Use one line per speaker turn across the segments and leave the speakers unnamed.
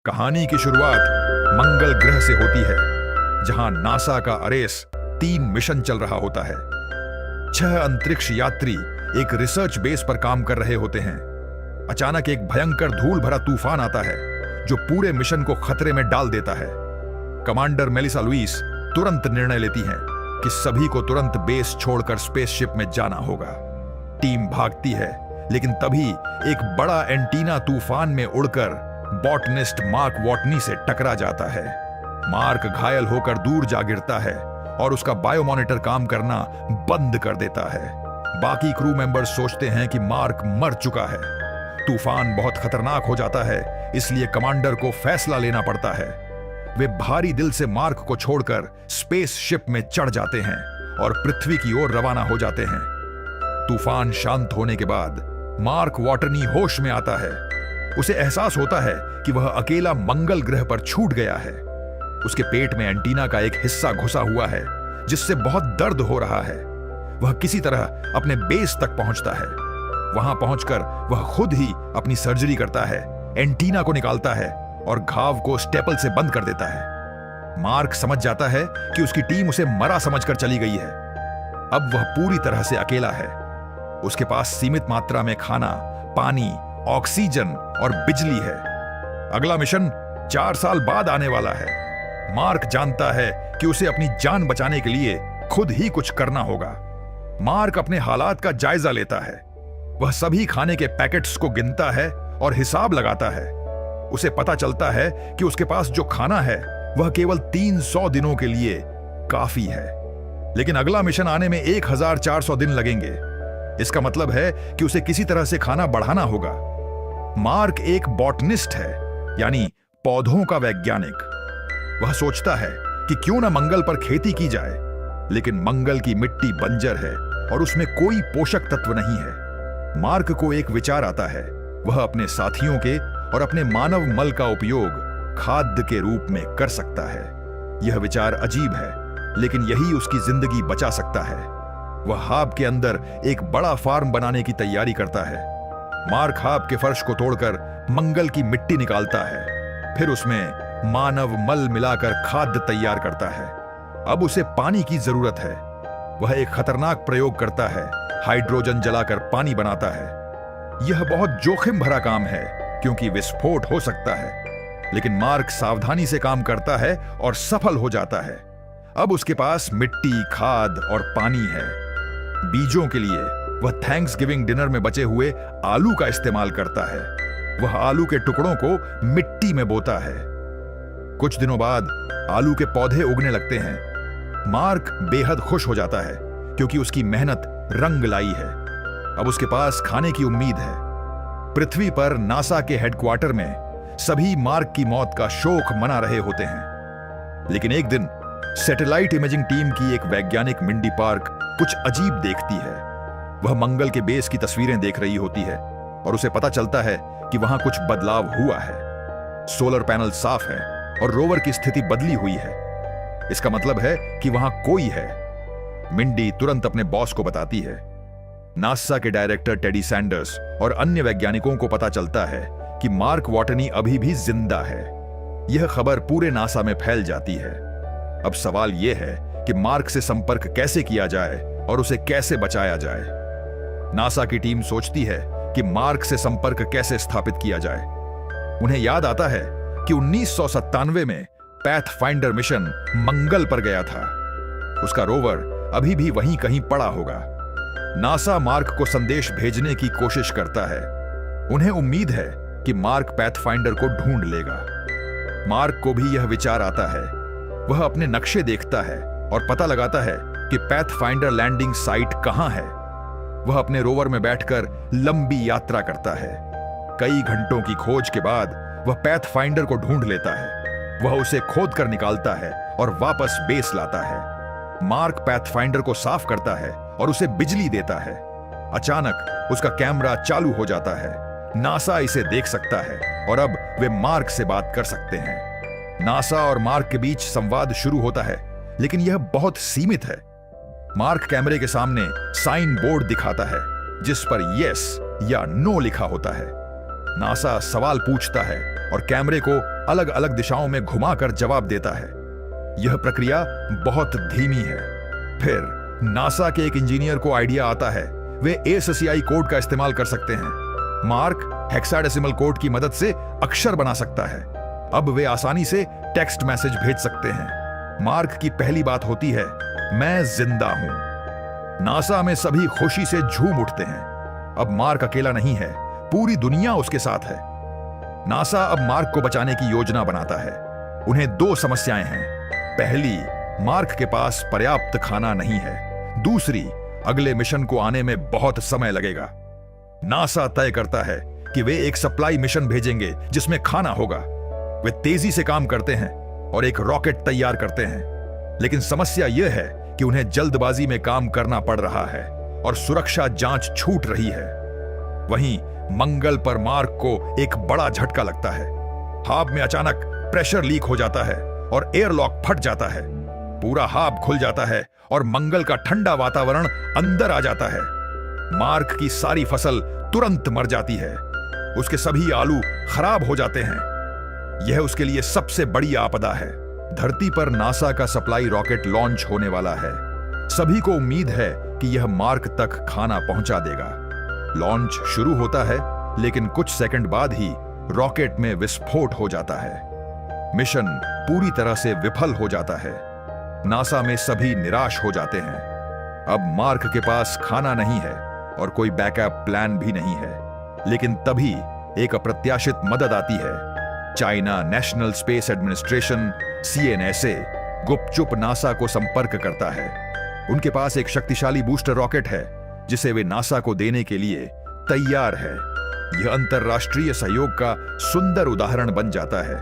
कहानी की शुरुआत मंगल ग्रह से होती है, जहां नासा का अरेस 3 मिशन चल रहा होता है। 6 अंतरिक्ष यात्री एक रिसर्च बेस पर काम कर रहे होते हैं। अचानक एक भयंकर धूल भरा तूफान आता है जो पूरे मिशन को खतरे में डाल देता है। कमांडर मेलिसा लुइस तुरंत निर्णय लेती हैं कि सभी को तुरंत बेस छोड़कर स्पेसशिप में जाना होगा। टीम भागती है, लेकिन तभी एक बड़ा एंटीना तूफान में उड़कर बॉटनिस्ट मार्क वॉटनी से टकरा जाता है। मार्क घायल होकर दूर जा गिरता है और उसका बायोमॉनिटर काम करना बंद कर देता है। बाकी क्रू मेंबर्स सोचते हैं कि मार्क मर चुका है। तूफान बहुत खतरनाक हो जाता है, इसलिए कमांडर को फैसला लेना पड़ता है। वे भारी दिल से मार्क को छोड़कर स्पेसशिप में चढ़ जाते हैं और पृथ्वी की ओर रवाना हो जाते हैं। तूफान शांत होने के बाद मार्क वॉटनी होश में आता है। उसे एहसास होता है कि वह अकेला मंगल ग्रह पर छूट गया है। उसके पेट में एंटीना का एक हिस्सा घुसा हुआ है, जिससे बहुत दर्द हो रहा है। वह किसी तरह अपने बेस तक पहुंचता है। वहां पहुंचकर वह खुद ही अपनी सर्जरी करता है, एंटीना को निकालता है और घाव को स्टेपल से बंद कर देता है। मार्क समझ जाता है कि उसकी टीम उसे मरा समझकर चली गई है। अब वह पूरी तरह से अकेला है। उसके पास सीमित मात्रा में खाना, पानी, ऑक्सीजन और बिजली है। अगला मिशन 4 साल बाद आने वाला है। मार्क जानता है कि उसे अपनी जान बचाने के लिए खुद ही कुछ करना होगा। मार्क अपने हालात का जायजा लेता है। वह सभी खाने के पैकेट्स को गिनता है और हिसाब लगाता है। उसे पता चलता है कि उसके पास जो खाना है वह केवल 300 दिनों के लिए काफी है। लेकिन अगला मिशन आने में 1400 दिन लगेंगे। इसका मतलब है कि उसे किसी तरह से खाना बढ़ाना होगा। मार्क एक बॉटनिस्ट है, यानी पौधों का वैज्ञानिक। वह सोचता है कि क्यों न मंगल पर खेती की जाए, लेकिन मंगल की मिट्टी बंजर है और उसमें कोई पोषक तत्व नहीं है। मार्क को एक विचार आता है। वह अपने साथियों के और अपने मानव मल का उपयोग खाद्य के रूप में कर सकता है। यह विचार अजीब है, लेकिन यही उसकी जिंदगी बचा सकता है। वह हाब के अंदर एक बड़ा फार्म बनाने की तैयारी करता है। मार्क हाब के फर्श को तोड़कर मंगल की मिट्टी निकालता है, फिर उसमें मानव मल मिलाकर खाद्य तैयार करता है। अब उसे पानी की जरूरत है। वह एक खतरनाक प्रयोग करता है, हाइड्रोजन जलाकर पानी बनाता है। यह बहुत जोखिम भरा काम है, क्योंकि विस्फोट हो सकता है, लेकिन मार्क सावधानी से काम करता है और सफल हो जाता है। अब उसके पास मिट्टी, खाद और पानी है। बीजों के लिए वह थैंक्सगिविंग डिनर में बचे हुए आलू का इस्तेमाल करता है। वह आलू के टुकड़ों को मिट्टी में बोता है। कुछ दिनों बाद आलू के पौधे उगने लगते हैं। मार्क बेहद खुश हो जाता है, क्योंकि उसकी मेहनत रंग लाई है। अब उसके पास खाने की उम्मीद है। पृथ्वी पर नासा के हेडक्वार्टर में सभी मार्क की मौत का शोक मना रहे होते हैं। लेकिन एक दिन सैटेलाइट इमेजिंग टीम की एक वैज्ञानिक मिंडी पार्क कुछ अजीब देखती है। वह मंगल के बेस की तस्वीरें देख रही होती है और उसे पता चलता है कि वहां कुछ बदलाव हुआ है। सोलर पैनल साफ है और रोवर की स्थिति बदली हुई है। इसका मतलब है कि वहां कोई है। मिंडी तुरंत अपने बॉस को बताती है। नासा के डायरेक्टर टेडी सैंडर्स और अन्य वैज्ञानिकों को पता चलता है कि मार्क वॉटनी अभी भी जिंदा है। यह खबर पूरे नासा में फैल जाती है। अब सवाल यह है कि मार्क से संपर्क कैसे किया जाए और उसे कैसे बचाया जाए। नासा की टीम सोचती है कि मार्क से संपर्क कैसे स्थापित किया जाए। उन्हें याद आता है कि 1997 में पैथफाइंडर मिशन मंगल पर गया था। उसका रोवर अभी भी वहीं कहीं पड़ा होगा। नासा मार्क को संदेश भेजने की कोशिश करता है। उन्हें उम्मीद है कि मार्क पैथफाइंडर को ढूंढ लेगा। मार्क को भी यह विचार आता है। वह अपने नक्शे देखता है और पता लगाता है कि पैथफाइंडर लैंडिंग साइट कहां है। वह अपने रोवर में बैठकर लंबी यात्रा करता है। कई घंटों की खोज के बाद वह पैथफाइंडर को ढूंढ लेता है। वह उसे खोद कर निकालता है और वापस बेस लाता है। मार्क पैथफाइंडर को साफ करता है और उसे बिजली देता है। अचानक उसका कैमरा चालू हो जाता है। नासा इसे देख सकता है और अब वे मार्क से बात कर सकते हैं। नासा और मार्क के बीच संवाद शुरू होता है, लेकिन यह बहुत सीमित है। मार्क कैमरे के सामने साइन बोर्ड दिखाता है, जिस पर यस या नो लिखा होता है। नासा सवाल पूछता है और कैमरे को अलग अलग दिशाओं में घुमाकर जवाब देता है। यह प्रक्रिया बहुत धीमी है। फिर नासा के एक इंजीनियर को आइडिया आता है। वे ASCII कोड का इस्तेमाल कर सकते हैं। मार्क हेक्साडेसिमल कोड की मदद से अक्षर बना सकता है। अब वे आसानी से टेक्स्ट मैसेज भेज सकते हैं। मार्क की पहली बात होती है, मैं जिंदा हूं। नासा में सभी खुशी से झूम उठते हैं। अब मार्क अकेला नहीं है, पूरी दुनिया उसके साथ है। नासा अब मार्क को बचाने की योजना बनाता है। उन्हें 2 समस्याएं हैं। पहली, मार्क के पास पर्याप्त खाना नहीं है। दूसरी, अगले मिशन को आने में बहुत समय लगेगा। नासा तय करता है कि वे एक सप्लाई मिशन भेजेंगे जिसमें खाना होगा। वे तेजी से काम करते हैं और एक रॉकेट तैयार करते हैं। लेकिन समस्या यह है कि उन्हें जल्दबाजी में काम करना पड़ रहा है और सुरक्षा जांच छूट रही है। वहीं मंगल पर मार्क को एक बड़ा झटका लगता है। हाब में अचानक प्रेशर लीक हो जाता है और एयरलॉक फट जाता है। पूरा हाब खुल जाता है और मंगल का ठंडा वातावरण अंदर आ जाता है। मार्क की सारी फसल तुरंत मर जाती है। उसके सभी आलू खराब हो जाते हैं। यह उसके लिए सबसे बड़ी आपदा है। धरती पर नासा का सप्लाई रॉकेट लॉन्च होने वाला है। सभी को उम्मीद है कि यह मार्क तक खाना पहुंचा देगा। लॉन्च शुरू होता है, लेकिन कुछ सेकंड बाद ही रॉकेट में विस्फोट हो जाता है। मिशन पूरी तरह से विफल हो जाता है। नासा में सभी निराश हो जाते हैं। अब मार्क के पास खाना नहीं है और कोई बैकअप प्लान भी नहीं है। लेकिन तभी एक अप्रत्याशित मदद आती है। China national space administration CNSA गुपचुप नासा को संपर्क करता है। उनके पास एक शक्तिशाली बूस्टर रॉकेट है जिसे वे नासा को देने के लिए तैयार है। यह अंतरराष्ट्रीय सहयोग का सुंदर उदाहरण बन जाता है।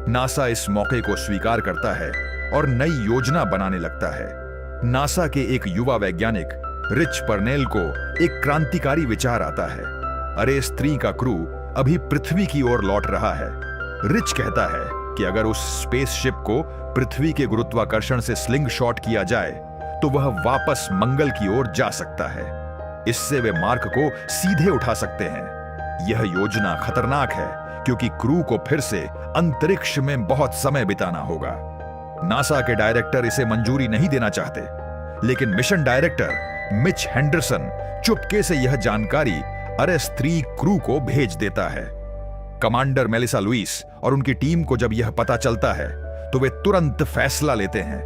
नासा इस मौके को स्वीकार करता है और नई योजना बनाने लगता है। नासा के एक युवा वैज्ञानिक रिच पर्नेल को एक क्रांतिकारी विचार आता है। अरेस 3 का क्रू अभी पृथ्वी की ओर लौट रहा है। रिच कहता है कि अगर उस स्पेसशिप को पृथ्वी के गुरुत्वाकर्षण से स्लिंग शॉट किया जाए तो वह वापस मंगल की ओर जा सकता है। इससे वे मार्क को सीधे उठा सकते हैं। यह योजना खतरनाक है क्योंकि क्रू को फिर से अंतरिक्ष में बहुत समय बिताना होगा। नासा के डायरेक्टर इसे मंजूरी नहीं देना चाहते, लेकिन मिशन डायरेक्टर मिच हेंडरसन चुपके से यह जानकारी अरेस 3 क्रू को भेज देता है। कमांडर मेलिसा लुइस और उनकी टीम को जब यह पता चलता है तो वे तुरंत फैसला लेते हैं।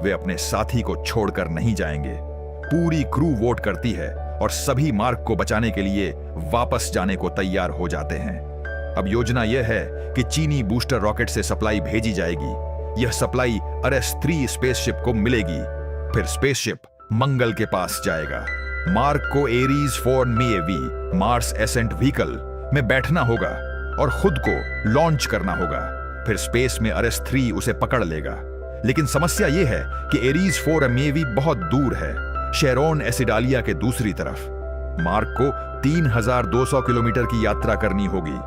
वे अपने साथी को छोड़कर नहीं जाएंगे। पूरी क्रू वोट करती है और सभी मार्क को बचाने के लिए वापस जाने को तैयार हो जाते हैं। अब योजना यह है कि चीनी बूस्टर रॉकेट से सप्लाई भेजी जाएगी। यह सप्लाई अरेस 3 स्पेसशिप को मिलेगी। फिर स्पेसशिप मंगल के पास जाएगा। मार्क को Ares 4 MEAV Mars ascent vehicle में बैठना होगा और खुद को लॉन्च करना होगा। फिर स्पेस में अरेस 3 उसे पकड़ लेगा। लेकिन समस्या यह है कि एरीज 4 MEAV बहुत दूर है, शेरोन एसिडालिया के दूसरी तरफ। मार्क को 3200 किलोमीटर की यात्रा करनी होगी।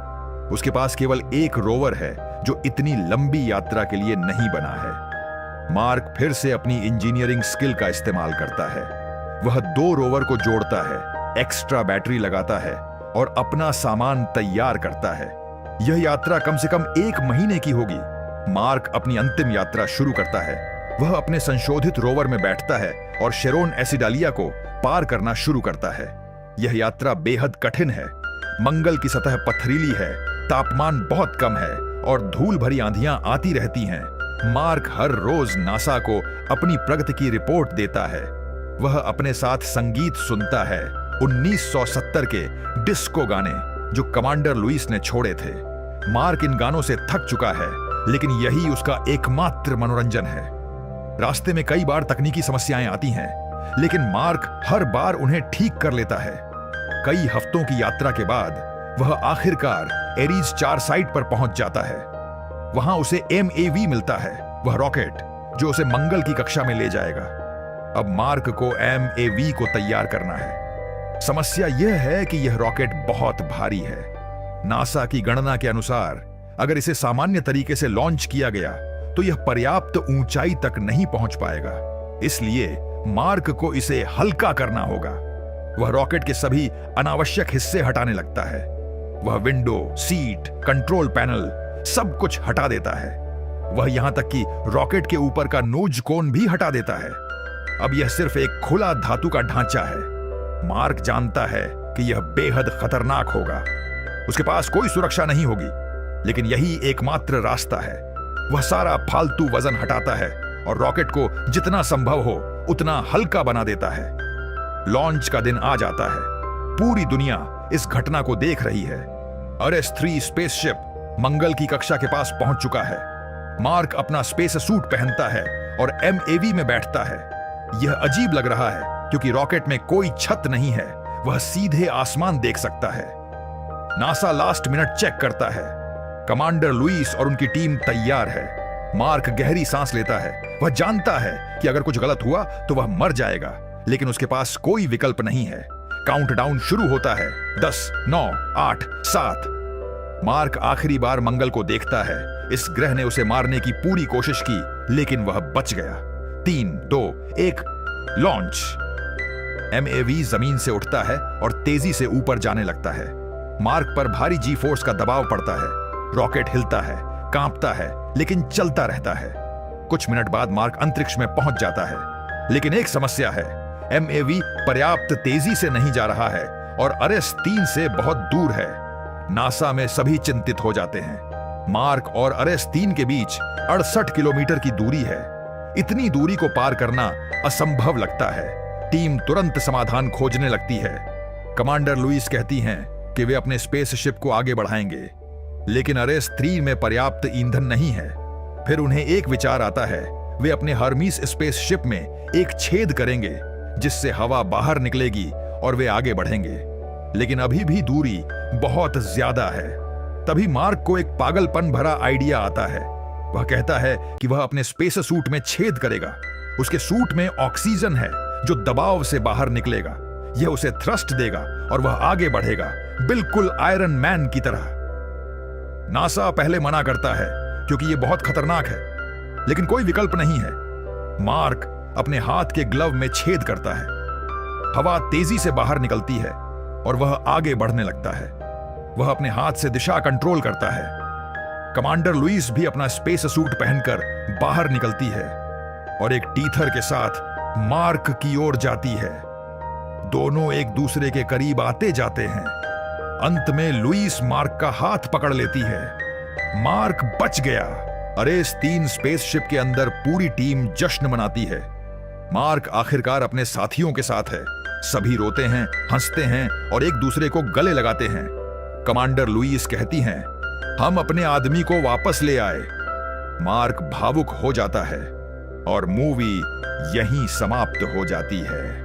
उसके पास केवल एक रोवर है जो इतनी लंबी यात्रा के लिए नहीं बना है। मार्क फिर से अपनी इंजीनियरिंग स्किल का इस्तेमाल करता है। वह 2 रोवर को जोड़ता है, एक्स्ट्रा बैटरी लगाता है और अपना सामान तैयार करता है। यह यात्रा कम से कम 1 महीने की होगी। मार्क अपनी अंतिम यात्रा शुरू करता है। वह अपने संशोधित रोवर में बैठता है और शेरोन एसिडालिया को पार करना शुरू करता है। यह यात्रा बेहद कठिन है। मंगल की सतह पथरीली है, तापमान बहुत कम है और धूल भरी आंधियां आती रहती हैं। मार्क हर रोज नासा को अपनी प्रगति की रिपोर्ट देता है। वह अपने साथ संगीत सुनता है, 1970 के डिस्को गाने जो कमांडर लुइस ने छोड़े थे। मार्क इन गानों से थक चुका है, लेकिन यही उसका एकमात्र मनोरंजन है। रास्ते में कई बार तकनीकी समस्याएं आती हैं, लेकिन मार्क हर बार उन्हें ठीक कर लेता है। कई हफ्तों की यात्रा के बाद वह आखिरकार एरीज 4 साइट पर पहुंच जाता है। वहां उसे MAV मिलता है, वह रॉकेट जो उसे मंगल की कक्षा में ले जाएगा। अब मार्क को MAV को तैयार करना है। समस्या यह है कि यह रॉकेट बहुत भारी है। नासा की गणना के अनुसार अगर इसे सामान्य तरीके से लॉन्च किया गया तो यह पर्याप्त ऊंचाई तक नहीं पहुंच पाएगा। इसलिए मार्क को इसे हल्का करना होगा। वह रॉकेट के सभी अनावश्यक हिस्से हटाने लगता है। वह विंडो, सीट, कंट्रोल पैनल सब कुछ हटा देता है। वह यहां तक कि रॉकेट के ऊपर का नोज कोन भी हटा देता है। अब यह सिर्फ एक खुला धातु का ढांचा है। मार्क जानता है कि यह बेहद खतरनाक होगा। उसके पास कोई सुरक्षा नहीं होगी, लेकिन यही एकमात्र रास्ता है। वह सारा फालतू वजन हटाता है और रॉकेट को जितना संभव हो उतना हल्का बना देता है। लॉन्च का दिन आ जाता है। पूरी दुनिया इस घटना को देख रही है। RS-3 स्पेसशिप मंगल की कक्षा के पास पहुंच चुका है। मार्क अपना स्पेस सूट पहनता है और MAV में बैठता है। यह अजीब लग रहा है क्योंकि रॉकेट में कोई छत नहीं है। वह सीधे आसमान देख सकता है। नासा लास्ट मिनट चेक करता है। कमांडर लुइस और उनकी टीम तैयार है। मार्क गहरी सांस लेता है। वह जानता है कि अगर कुछ गलत हुआ तो वह मर जाएगा, लेकिन उसके पास कोई विकल्प नहीं है। काउंटडाउन शुरू होता है। 10, 9, 8, 7। मार्क आखिरी बार मंगल को देखता है। इस ग्रह ने उसे मारने की पूरी कोशिश की, लेकिन वह बच गया। 3, 2, 1 लॉन्च। MAV जमीन से उठता है और तेजी से ऊपर जाने लगता है। मार्क पर भारी जी फोर्स का दबाव पड़ता है। रॉकेट हिलता है, कांपता है, लेकिन चलता रहता है। कुछ मिनट बाद मार्क अंतरिक्ष में पहुंच जाता है, लेकिन एक समस्या है। MAV पर्याप्त तेजी से नहीं जा रहा है और RS-3 से बहुत दूर है। नासा में सभी चिंतित हो जाते हैं। मार्क और RS-3 के बीच 68 किलोमीटर की दूरी है। इतनी दूरी को पार करना असंभव लगता है। टीम तुरंत समाधान खोजने लगती है। कमांडर लुइस कहती हैं कि वे अपने स्पेसशिप को आगे बढ़ाएंगे, लेकिन RS-3 में पर्याप्त ईंधन नहीं है। फिर उन्हें एक विचार आता है। वे अपने हर्मीस स्पेसशिप में एक छेद करेंगे जिससे हवा बाहर निकलेगी और वे आगे बढ़ेंगे, लेकिन अभी भी दूरी बहुत ज्यादा है। तभी मार्क को एक पागलपन भरा आइडिया आता है। वह कहता है कि वह अपने स्पेस सूट में छेद करेगा। उसके सूट में ऑक्सीजन है जो दबाव से बाहर निकलेगा। यह उसे थ्रस्ट देगा और वह आगे बढ़ेगा, बिल्कुल आयरन मैन की तरह। नासा पहले मना करता है क्योंकि यह बहुत खतरनाक है, लेकिन कोई विकल्प नहीं है। मार्क अपने हाथ के ग्लव में छेद करता है। हवा तेजी से बाहर निकलती है और वह आगे बढ़ने लगता है। वह अपने हाथ से दिशा कंट्रोल करता है। कमांडर लुइस भी अपना स्पेस सूट पहनकर बाहर निकलती है और एक टीथर के साथ मार्क की ओर जाती है। दोनों एक दूसरे के करीब आते जाते हैं। अंत में लुइस मार्क का हाथ पकड़ लेती है। मार्क बच गया। RS-3 स्पेसशिप के अंदर पूरी टीम जश्न मनाती है। मार्क आखिरकार अपने साथियों के साथ है। सभी रोते हैं, हंसते हैं और एक दूसरे को गले लगाते हैं। कमांडर लुइस कहती हैं, हम अपने आदमी को वापस ले आए। मार्क भावुक हो जाता है और मूवी यहीं समाप्त हो जाती है।